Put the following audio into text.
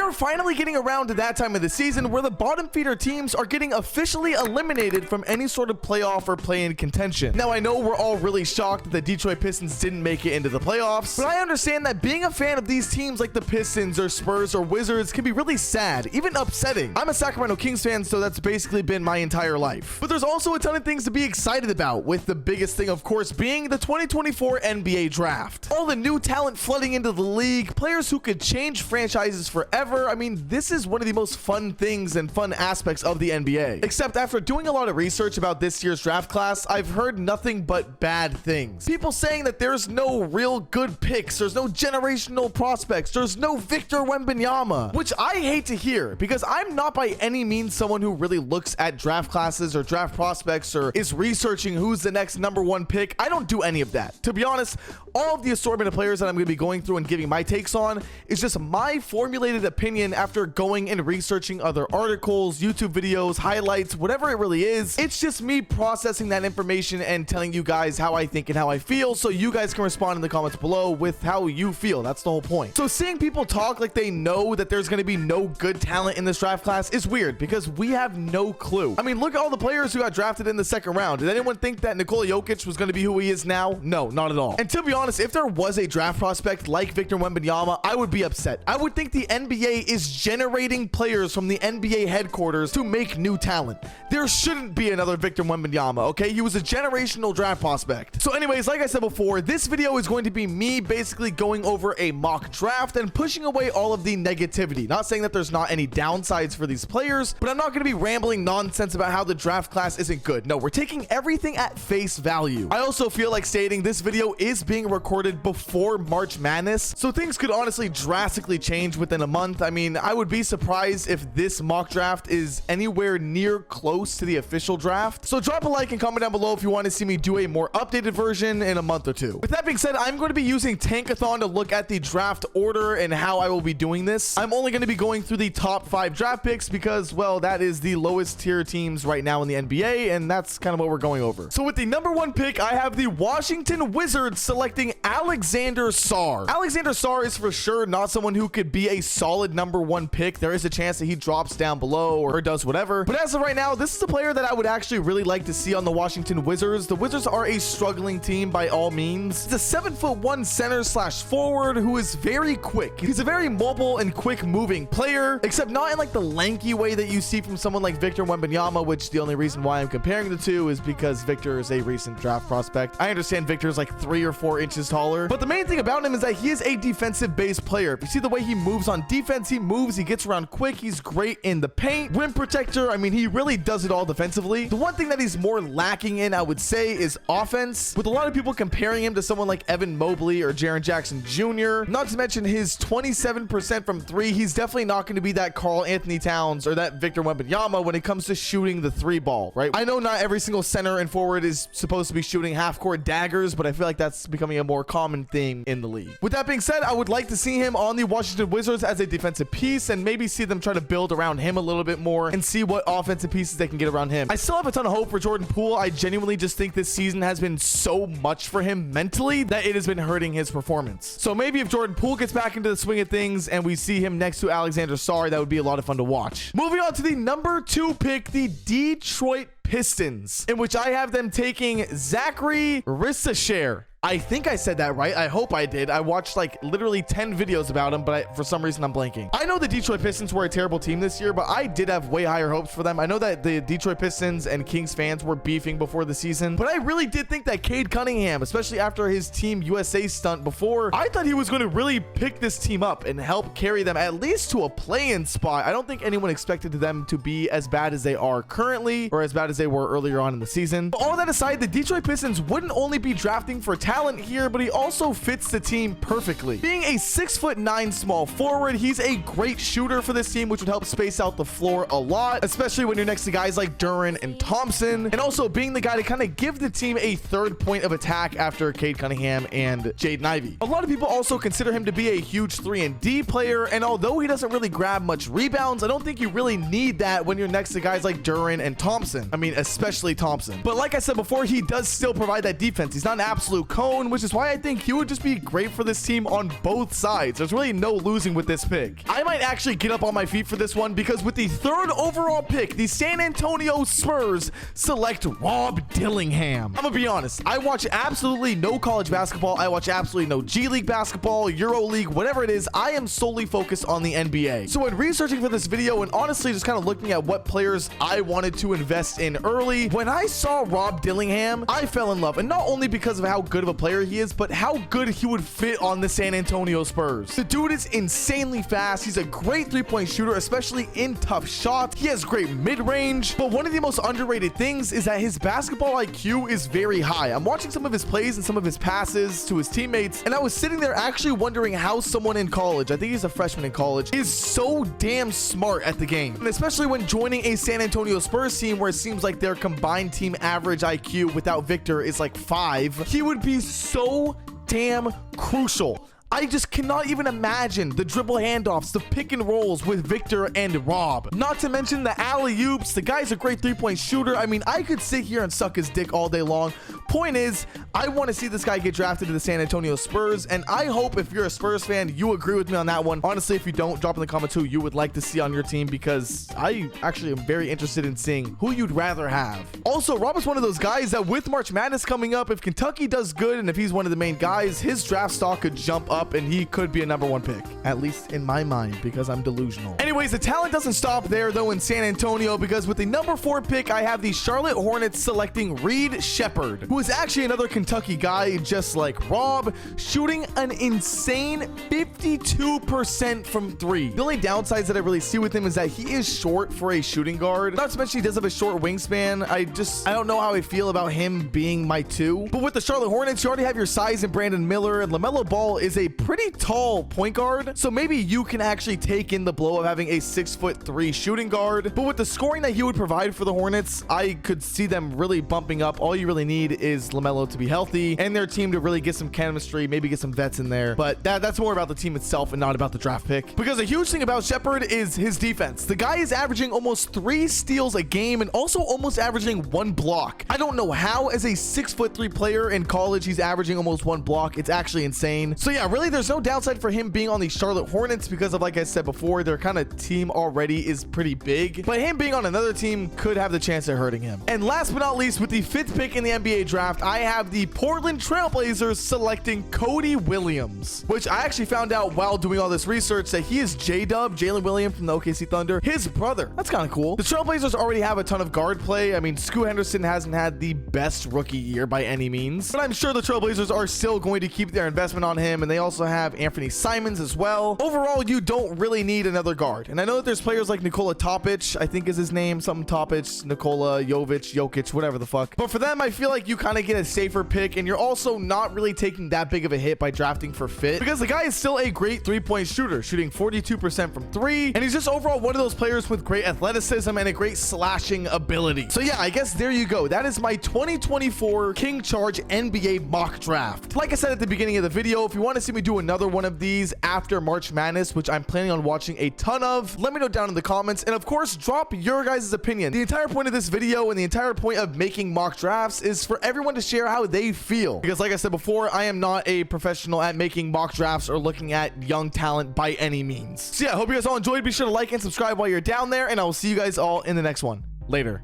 are finally getting around to that time of the season where the bottom feeder teams are getting officially eliminated from any sort of playoff or play-in contention. Now, I know we're all really shocked that the Detroit Pistons didn't make it into the playoffs, but I understand that being a fan of these teams like the Pistons or Spurs or Wizards can be really sad, even upsetting. I'm a Sacramento Kings fan, so that's basically been my entire life. But there's also a ton of things to be excited about, with the biggest thing, of course, being the 2024 NBA draft. All the new talent flooding into the league, players who could change franchises forever. I mean, this is one of the most fun things and fun aspects of the NBA. Except after doing a lot of research about this year's draft class, I've heard nothing but bad things. People saying that there's no real good picks, there's no generational prospects, there's no Victor Wembanyama, which I hate to hear because I'm not by any means someone who really looks at draft classes or draft prospects or is researching who's the next #1 pick. I don't do any of that. To be honest, all of the assortment of players that I'm going to be going through and giving my takes on is just my formulated opinion after going and researching other articles, YouTube videos, highlights, whatever it really is. It's just me processing that information and telling you guys how I think and how I feel, so you guys can respond in the comments below with how you feel. That's the whole point. So seeing people talk like they know that there's going to be no good talent in this draft class is weird because we have no clue. I mean, look at all the players who got drafted in the second round. Did anyone think that Nikola Jokic was going to be who he is now? No, not at all. And to be honest, if there was a draft prospect like Victor Wembanyama, I would be upset. I would think the NBA is generating players from the NBA headquarters to make new talent. There shouldn't be another Victor Wembanyama, okay? He was a generational draft prospect. So anyways, like I said before, this video is going to be me basically going over a mock draft and pushing away all of the negativity. Not saying that there's not any downsides for these players, but I'm not going to be rambling nonsense about how the draft class isn't good. No, we're taking everything at face value. I also feel like stating this video is being recorded before March Madness, so things could honestly drastically change within a month. I mean, I would be surprised if this mock draft is anywhere near close to the official draft. So drop a like and comment down below if you want to see me do a more updated version in a month or two. With that being said, I'm going to be using Tankathon to look at the draft order and how I will be doing this. I'm only going to be going through the top 5 draft picks because, well, that is the lowest tier teams right now in the NBA, and that's kind of what we're going over. So with the #1 pick, I have the Washington Wizards selecting Alexander Sarr. Alexander Sarr is for sure not someone who could be a solid #1 pick. There is a chance that he drops down below or does whatever. But as of right now, this is a player that I would actually really like to see on the Washington Wizards. The Wizards are a struggling team by all means. He's a 7'1" center/forward who is very quick. He's a very mobile and quick moving player, except not in like the lanky way that you see from someone like Victor Wembanyama, which the only reason why I'm comparing the two is because Victor is a recent draft prospect. I understand Victor is like 3 or 4 inches taller, but the main thing about him is that he is a defensive based player. If you see the way he moves on defense, he moves, he gets around quick, he's great in the paint, rim protector. I mean, he really does it all defensively. The one thing that he's more lacking in, I would say, is offense, with a lot of people comparing him to someone like Evan Mobley or Jaren Jackson Jr. Not to mention his 27% from 3. He's definitely not going to be that Karl Anthony Towns or that Victor Wembanyama when it comes to shooting the 3 ball, right? I know not every single center and forward is supposed to be shooting half-court daggers, but I feel like that's becoming a more common thing in the league. With that being said, I would like to see him on the Washington Wizards as a defensive piece and maybe see them try to build around him a little bit more and see what offensive pieces they can get around him. I still have a ton of hope for Jordan Poole. I genuinely just think this season has been so much for him mentally that it has been hurting his performance. So maybe if Jordan Poole gets back into the swing of things and we see him next to Alexander Sarr, that would be a lot of fun to watch. Moving on to the #2 pick, the Detroit Pistons, in which I have them taking Zachary Rissacher. I think I said that right. I hope I did. I watched like literally 10 videos about him, but for some reason I'm blanking. I know the Detroit Pistons were a terrible team this year, but I did have way higher hopes for them. I know that the Detroit Pistons and Kings fans were beefing before the season, but I really did think that Cade Cunningham, especially after his Team USA stunt before, I thought he was going to really pick this team up and help carry them at least to a play-in spot. I don't think anyone expected them to be as bad as they are currently or as bad as they were earlier on in the season. But all that aside, the Detroit Pistons wouldn't only be drafting for talent here, but he also fits the team perfectly. Being a 6'9" small forward, he's a great shooter for this team, which would help space out the floor a lot, especially when you're next to guys like Duren and Thompson, and also being the guy to kind of give the team a third point of attack after Cade Cunningham and Jaden Ivey. A lot of people also consider him to be a huge 3-and-D player, and although he doesn't really grab much rebounds, I don't think you really need that when you're next to guys like Duren and Thompson. I mean, especially Thompson. But like I said before, he does still provide that defense. He's not an absolute cone, tone, which is why I think he would just be great for this team on both sides. There's really no losing with this pick. I might actually get up on my feet for this one because with the 3rd overall pick, the San Antonio Spurs select Rob Dillingham. I'm gonna be honest, I watch absolutely no college basketball. I watch absolutely no G League basketball, Euro League, whatever it is. I am solely focused on the NBA. So when researching for this video and honestly just kind of looking at what players I wanted to invest in early, when I saw Rob Dillingham, I fell in love. And not only because of how good of a player he is, but how good he would fit on the San Antonio Spurs. The dude is insanely fast. He's a great three-point shooter, especially in tough shots. He has great mid-range, but one of the most underrated things is that his basketball IQ is very high. I'm watching some of his plays and some of his passes to his teammates, and I was sitting there actually wondering how someone in college, I think he's a freshman in college, is so damn smart at the game. And especially when joining a San Antonio Spurs team where it seems like their combined team average IQ without Victor is like 5, he would be so damn crucial. I just cannot even imagine the dribble handoffs, the pick and rolls with Victor and Rob. Not to mention the alley-oops. The guy's a great three-point shooter. I mean, I could sit here and suck his dick all day long. Point is, I want to see this guy get drafted to the San Antonio Spurs, and I hope if you're a Spurs fan, you agree with me on that one. Honestly, if you don't, drop in the comments who you would like to see on your team, because I actually am very interested in seeing who you'd rather have. Also, Rob is one of those guys that with March Madness coming up, if Kentucky does good and if he's one of the main guys, his draft stock could jump up and he could be a #1 pick, at least in my mind, because I'm delusional. Anyways, the talent doesn't stop there though in San Antonio, because with the #4 pick, I have the Charlotte Hornets selecting Reed Shepherd, who is actually another Kentucky guy just like Rob, shooting an insane 52% from 3. The only downsides that I really see with him is that he is short for a shooting guard. Not to mention he does have a short wingspan. I don't know how I feel about him being my 2. But with the Charlotte Hornets, you already have your size in Brandon Miller, and LaMelo Ball is a pretty tall point guard, so maybe you can actually take in the blow of having a 6'3" shooting guard. But with the scoring that he would provide for the Hornets, I could see them really bumping up. All you really need is LaMelo to be healthy and their team to really get some chemistry, maybe get some vets in there. But that's more about the team itself and not about the draft pick, because a huge thing about Shepherd is his defense. The guy is averaging almost 3 steals a game and also almost averaging 1 block. I don't know how as a 6'3" player in college he's averaging almost 1 block. It's actually insane. So yeah, really there's no downside for him being on the Charlotte Hornets because of, like I said before, their kind of team already is pretty big, but him being on another team could have the chance of hurting him. And last but not least, with the 5th pick in the NBA draft, I have the Portland Trailblazers selecting Cody Williams, which I actually found out while doing all this research that he is J-Dub, Jalen Williams from the OKC Thunder, his brother. That's kind of cool. The Trailblazers already have a ton of guard play. I mean, Scoot Henderson hasn't had the best rookie year by any means, but I'm sure the Trailblazers are still going to keep their investment on him, and they also have Anthony Simons as well. Overall, you don't really need another guard. And I know that there's players like Nikola Topic, I think is his name, something Topic, Nikola Jokic, whatever the fuck. But for them, I feel like you kind of get a safer pick, and you're also not really taking that big of a hit by drafting for fit, because the guy is still a great three-point shooter, shooting 42% from 3, and he's just overall one of those players with great athleticism and a great slashing ability. So yeah, I guess there you go. That is my 2024 KingCharge NBA mock draft. Like I said at the beginning of the video, if you want to see me do another one of these after March Madness, which I'm planning on watching a ton of, let me know down in the comments, and of course drop your guys' opinion. The entire point of this video and the entire point of making mock drafts is for everyone to share how they feel, because like I said before, I am not a professional at making mock drafts or looking at young talent by any means. So yeah, I hope you guys all enjoyed. Be sure to like and subscribe while you're down there, and I will see you guys all in the next one. Later.